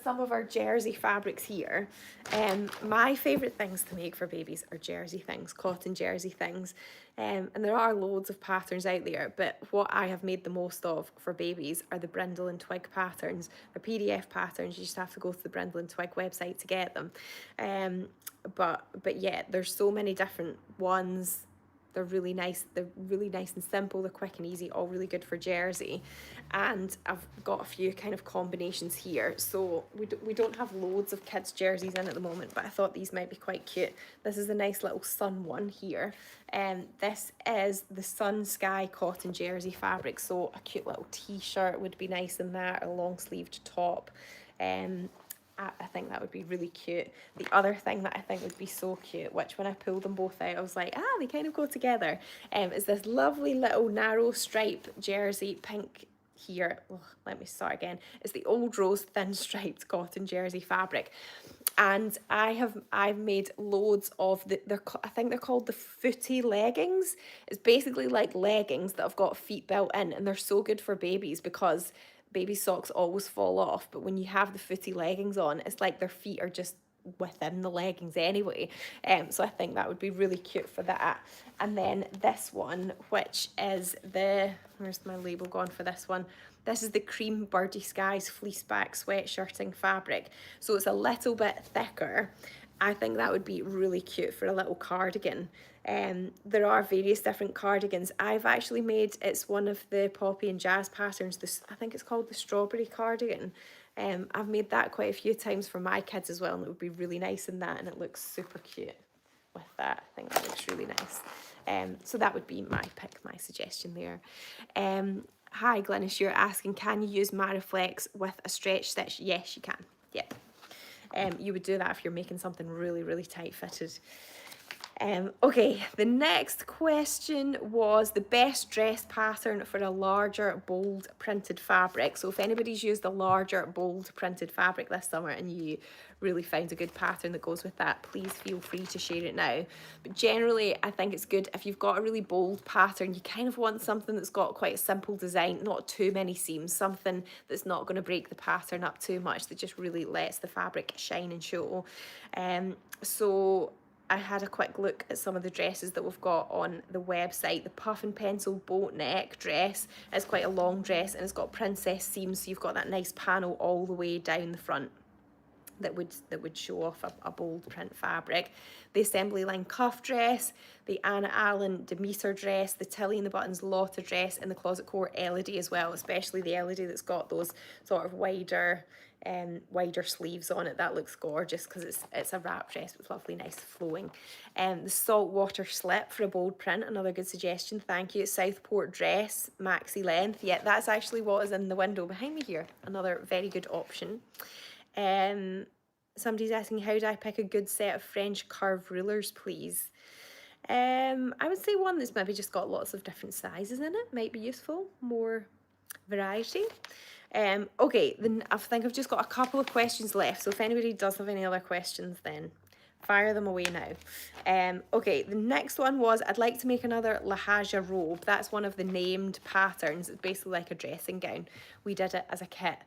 some of our jersey fabrics here. My favourite things to make for babies are jersey things, cotton jersey things. And there are loads of patterns out there, but what I have made the most of for babies are the Brindle and Twig patterns. They're PDF patterns, you just have to go to the Brindle and Twig website to get them. But yeah, there's so many different ones. They're really nice and simple, they're quick and easy, all really good for jersey. And I've got a few kind of combinations here. So we don't have loads of kids jerseys in at the moment, but I thought these might be quite cute. This is a nice little sun one here. This is the Sun Sky cotton jersey fabric, so a cute little t-shirt would be nice in that, a long sleeved top. I think that would be really cute. The other thing that I think would be so cute, which when I pulled them both out, I was like, they kind of go together, is this lovely little narrow stripe jersey, pink here. Oh, let me start again. It's the Old Rose thin striped cotton jersey fabric. And I've made loads of I think they're called the footy leggings. It's basically like leggings that have got feet built in, and they're so good for babies because baby socks always fall off, but when you have the footy leggings on, it's like their feet are just within the leggings anyway. So I think that would be really cute for that. And then this one, which is where's my label gone for this one? This is the Cream Birdie Skies fleece back sweatshirting fabric. So it's a little bit thicker. I think that would be really cute for a little cardigan. There are various different cardigans. I've actually made, it's one of the Poppy and Jazz patterns, I think it's called the Strawberry cardigan. I've made that quite a few times for my kids as well, and it would be really nice in that, and it looks super cute with that. I think that looks really nice. So that would be my pick, my suggestion there. Hi Glynis, you're asking, can you use Mariflex with a stretch stitch? Yes, you can. Yep. You would do that if you're making something really, really tight fitted. Okay, the next question was the best dress pattern for a larger, bold printed fabric. So if anybody's used a larger, bold printed fabric this summer and you really found a good pattern that goes with that, please feel free to share it now. But generally, I think it's good if you've got a really bold pattern, you kind of want something that's got quite a simple design, not too many seams, something that's not going to break the pattern up too much, that just really lets the fabric shine and show. So I had a quick look at some of the dresses that we've got on the website. The Puff and Pencil boat neck dress is quite a long dress and it's got princess seams, so you've got that nice panel all the way down the front that would show off a bold print fabric. The Assembly Line cuff dress, the Anna Allen Demeter dress, the Tilly and the Buttons Lotta dress, and the Closet Core Elodie as well, especially the Elodie that's got those sort of wider wider sleeves on it. That looks gorgeous because it's a wrap dress with lovely, nice flowing. The saltwater slip for a bold print, another good suggestion. Thank you. Southport dress, maxi length. Yeah, that's actually what is in the window behind me here. Another very good option. Somebody's asking, how do I pick a good set of French curve rulers, please? I would say one that's maybe just got lots of different sizes in it might be useful, more variety. Okay, then I think I've just got a couple of questions left, so if anybody does have any other questions, then fire them away now. Okay, the next one was, I'd like to make another La Haja robe. That's one of the named patterns. It's basically like a dressing gown. We did it as a kit,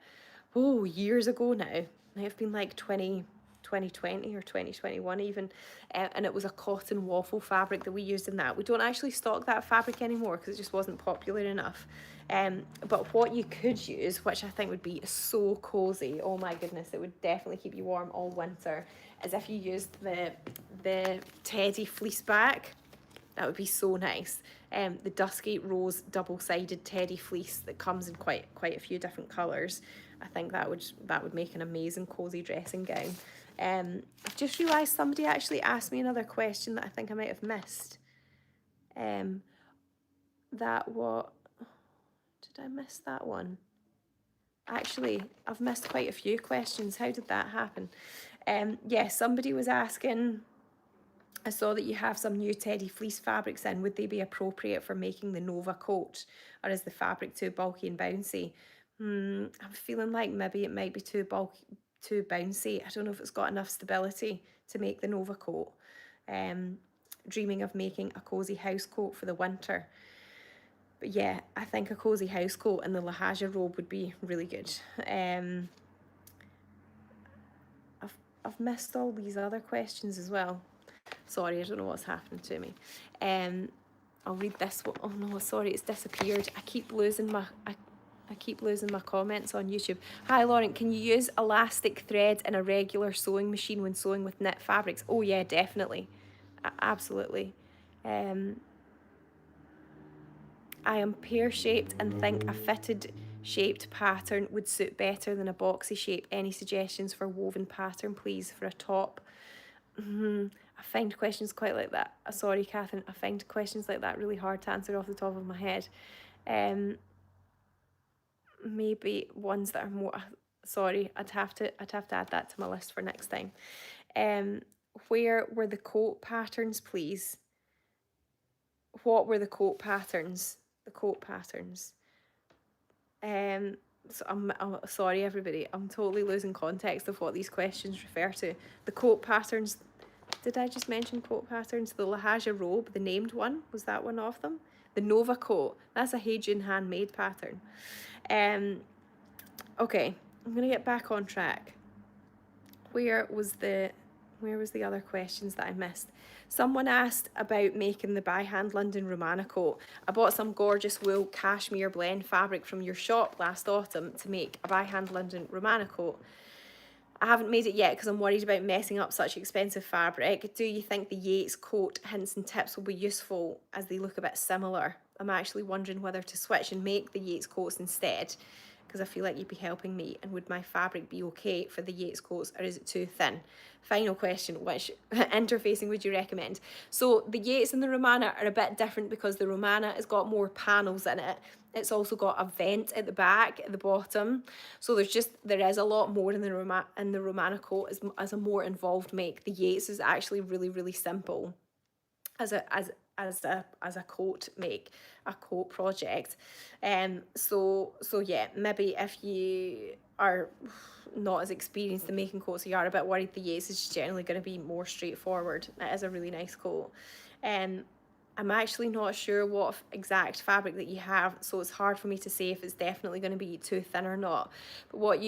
years ago now. It might have been like 2020 or 2021 even, and it was a cotton waffle fabric that we used in that. We don't actually stock that fabric anymore because it just wasn't popular enough. But what you could use, which I think would be so cozy, oh my goodness, it would definitely keep you warm all winter, is if you used the teddy fleece back. That would be so nice. The dusky rose double-sided teddy fleece that comes in quite a few different colours. I think that would make an amazing cozy dressing gown. I've just realised somebody actually asked me another question that I think I might have missed. Did I miss that one? Actually, I've missed quite a few questions. How did that happen? Yeah, somebody was asking, I saw that you have some new teddy fleece fabrics in. Would they be appropriate for making the Nova coat? Or is the fabric too bulky and bouncy? I'm feeling like maybe it might be too bouncy. I don't know if it's got enough stability to make the Nova coat. Dreaming of making a cozy house coat for the winter. But yeah, I think a cozy house coat and the La Haja robe would be really good. I've missed all these other questions as well. Sorry, I don't know what's happened to me. I'll read this one. Oh no, sorry, it's disappeared. I keep losing my comments on YouTube. Hi Lauren, can you use elastic thread in a regular sewing machine when sewing with knit fabrics? Oh yeah, definitely. Absolutely. I am pear-shaped and think a fitted shaped pattern would suit better than a boxy shape. Any suggestions for woven pattern, please, for a top? I find questions quite like that. Sorry, Catherine. I find questions like that really hard to answer off the top of my head. Maybe ones that are more. Sorry, I'd have to add that to my list for next time. Where were the coat patterns, please? What were the coat patterns? The coat patterns. So I'm sorry, everybody. I'm totally losing context of what these questions refer to. The coat patterns. Did I just mention coat patterns? The La Haja robe, the named one, was that one of them? The Nova coat. That's a Heijun handmade pattern. Okay, I'm gonna get back on track. Where was the other questions that I missed? Someone asked about making the by hand London Romana coat. I bought some gorgeous wool cashmere blend fabric from your shop last autumn to make a by hand London Romana coat. I haven't made it yet because I'm worried about messing up such expensive fabric. Do you think the Yates coat hints and tips will be useful as they look a bit similar? I'm actually wondering whether to switch and make the Yates coats instead, because I feel like you'd be helping me, and would my fabric be okay for the Yates coats, or is it too thin? Final question, which interfacing would you recommend? So the Yates and the Romana are a bit different because the Romana has got more panels in it. It's also got a vent at the back, at the bottom. So there is a lot more in the Romana coat as a more involved make. The Yates is actually really, really simple as a coat make, a coat project. So yeah, maybe if you are not as experienced in making coats, so you are a bit worried, the Yates is generally going to be more straightforward. It is a really nice coat. I'm actually not sure what exact fabric that you have, so it's hard for me to say if it's definitely going to be too thin or not. But what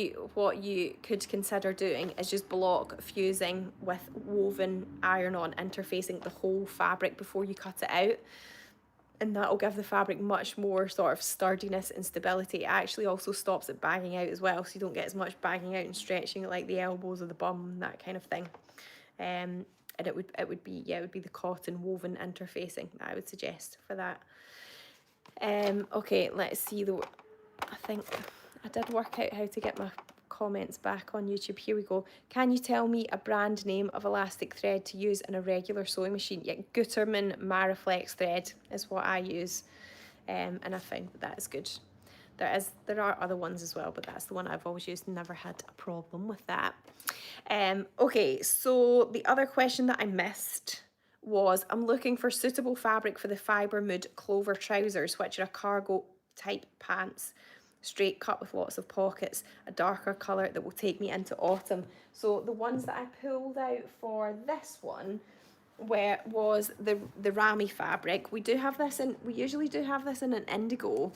you could consider doing is just block fusing with woven iron-on, interfacing the whole fabric before you cut it out. And that will give the fabric much more sort of sturdiness and stability. It actually also stops it bagging out as well, so you don't get as much bagging out and stretching at like the elbows or the bum, that kind of thing. And it would be the cotton woven interfacing that I would suggest for that. Okay, let's see I think I did work out how to get my comments back on YouTube. Here we go. Can you tell me a brand name of elastic thread to use in a regular sewing machine? Yeah, Gutermann Mariflex thread is what I use, and I find that is good. There are other ones as well, but that's the one I've always used and never had a problem with that. Okay, so the other question that I missed was, I'm looking for suitable fabric for the Fibre Mood Clover trousers, which are a cargo type pants, straight cut with lots of pockets, a darker colour that will take me into autumn. So the ones that I pulled out for this one was the Rami fabric. We usually do have this in an indigo,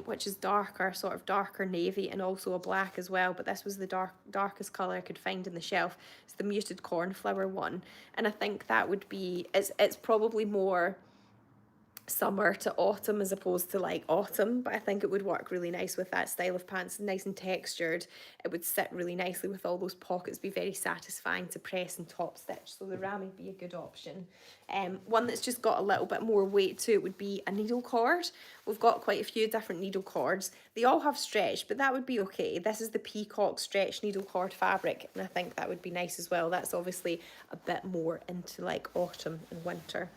which is darker, sort of darker navy, and also a black as well, but this was the darkest colour I could find in the shelf. It's the muted cornflower one, and I think that would be, it's probably more summer to autumn as opposed to like autumn, but I think it would work really nice with that style of pants, nice and textured. It would sit really nicely with all those pockets, be very satisfying to press and top stitch, so the Rami would be a good option. One that's just got a little bit more weight to it would be a needle cord. We've got quite a few different needle cords. They all have stretch, but that would be okay. This is the Peacock stretch needle cord fabric, and I think that would be nice as well. That's obviously a bit more into like autumn and winter.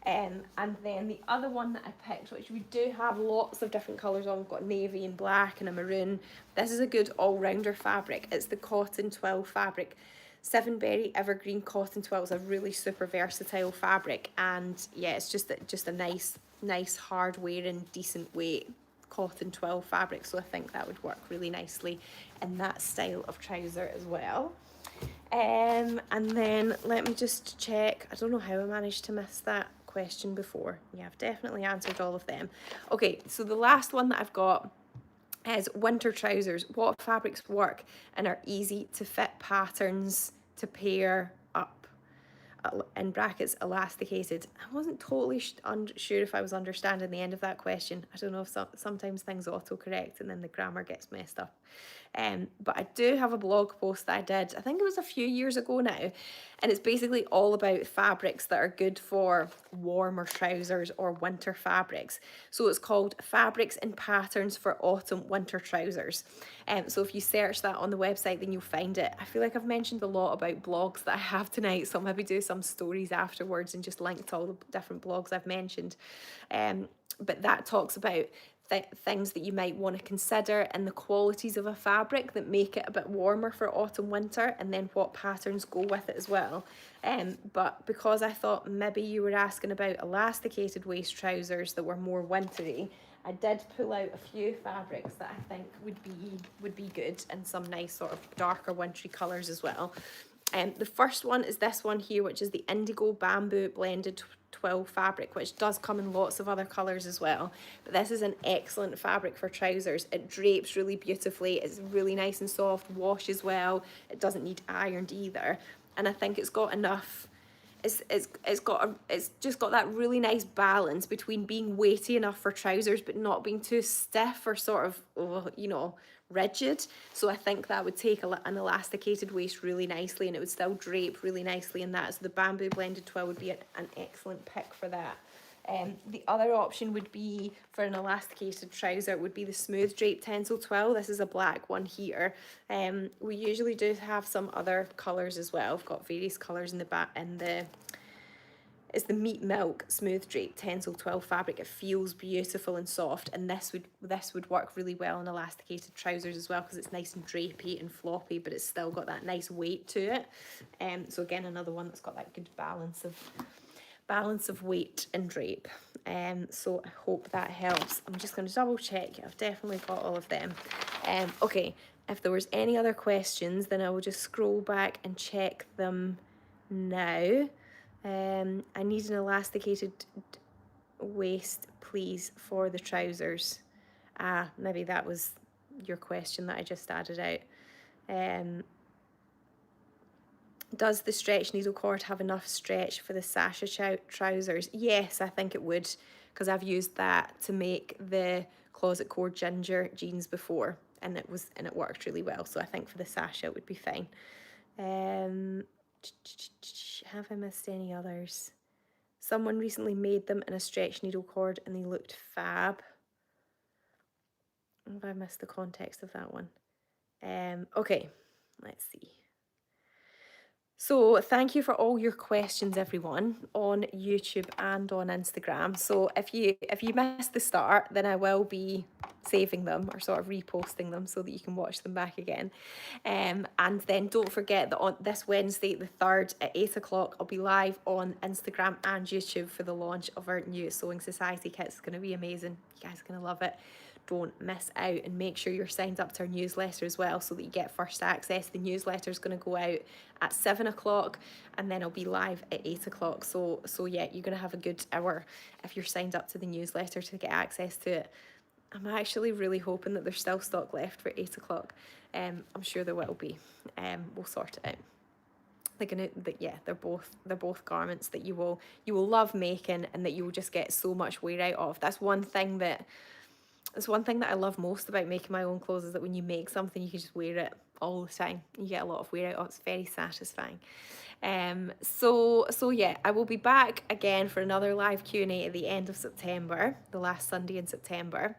And then the other one that I picked, which we do have lots of different colours on, we've got navy and black and a maroon. This is a good all-rounder fabric. It's the cotton twill fabric. Seven Berry Evergreen Cotton Twill is a really super versatile fabric, and yeah, it's just a nice hard wearing, decent weight cotton twill fabric, so I think that would work really nicely in that style of trouser as well. And then let me just check. I don't know how I managed to miss that question before. Yeah, I've definitely answered all of them. Okay, so the last one that I've got is winter trousers. What fabrics work and are easy to fit patterns to pair up? In brackets, elasticated. I wasn't totally sure if I was understanding the end of that question. I don't know if sometimes things autocorrect and then the grammar gets messed up. But I do have a blog post that I did, I think it was a few years ago now, and it's basically all about fabrics that are good for warmer trousers or winter fabrics. So it's called Fabrics and Patterns for Autumn Winter Trousers. So if you search that on the website, then you'll find it. I feel like I've mentioned a lot about blogs that I have tonight, so I'll maybe do some stories afterwards and just link to all the different blogs I've mentioned. But that talks about things that you might want to consider and the qualities of a fabric that make it a bit warmer for autumn winter, and then what patterns go with it as well. But because I thought maybe you were asking about elasticated waist trousers that were more wintry, I did pull out a few fabrics that I think would be good, and some nice sort of darker wintry colours as well. The first one is this one here, which is the Indigo Bamboo Blended Twill fabric, which does come in lots of other colours as well. But this is an excellent fabric for trousers. It drapes really beautifully. It's really nice and soft, washes well. It doesn't need ironed either. And I think it's got enough, it's just got that really nice balance between being weighty enough for trousers but not being too stiff or sort of, you know, rigid. So I think that would take an elasticated waist really nicely, and it would still drape really nicely in that. So the Bamboo Blended Twill would be an excellent pick for that. The other option would be for an elasticated trouser would be the Smooth Drape Tencel Twill. This is a black one here. We usually do have some other colours as well. I've got various colours in the back, it's the Meat Milk Smooth Drape Tencel Twill fabric. It feels beautiful and soft, and this would work really well in elasticated trousers as well, because it's nice and drapey and floppy, but it's still got that nice weight to it. So again, another one that's got that good balance of weight and drape. So I hope that helps. I'm just going to double check. I've definitely got all of them. Okay, if there was any other questions, then I will just scroll back and check them now. I need an elasticated waist, please, for the trousers. Maybe that was your question that I just added out. Does the stretch needle cord have enough stretch for the Sasha trousers? Yes, I think it would, because I've used that to make the Closet Core Ginger jeans before, and it worked really well. So I think for the Sasha it would be fine. Have I missed any others? Someone recently made them in a stretch needle cord and they looked fab. Have I missed the context of that one? Okay, let's see. So thank you for all your questions, everyone, on YouTube and on Instagram. So if you missed the start, then I will be saving them or sort of reposting them so that you can watch them back again. And then don't forget that on this Wednesday, the 3rd at 8 o'clock, I'll be live on Instagram and YouTube for the launch of our new Sewing Society kit. It's going to be amazing. You guys are going to love it. Don't miss out, and make sure you're signed up to our newsletter as well so that you get first access. The newsletter is going to go out at 7 o'clock and then I'll be live at 8 o'clock. So yeah, you're going to have a good hour if you're signed up to the newsletter to get access to it. I'm actually really hoping that there's still stock left for 8 o'clock. I'm sure there will be. We'll sort it out. They're both garments that you will love making and that you will just get so much wear out of. That's one thing that I love most about making my own clothes, is that when you make something, you can just wear it all the time. You get a lot of wear out of it. It's very satisfying. So yeah, I will be back again for another live Q&A at the end of September, the last Sunday in September.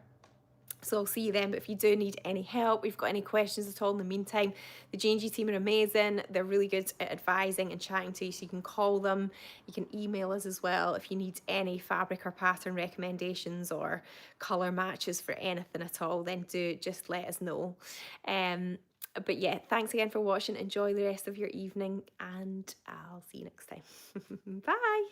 So I'll see you then. But if you do need any help, if you've got any questions at all in the meantime, the J&G team are amazing. They're really good at advising and chatting to you. So you can call them, you can email us as well if you need any fabric or pattern recommendations or colour matches for anything at all, then do just let us know. But yeah, thanks again for watching. Enjoy the rest of your evening and I'll see you next time. Bye.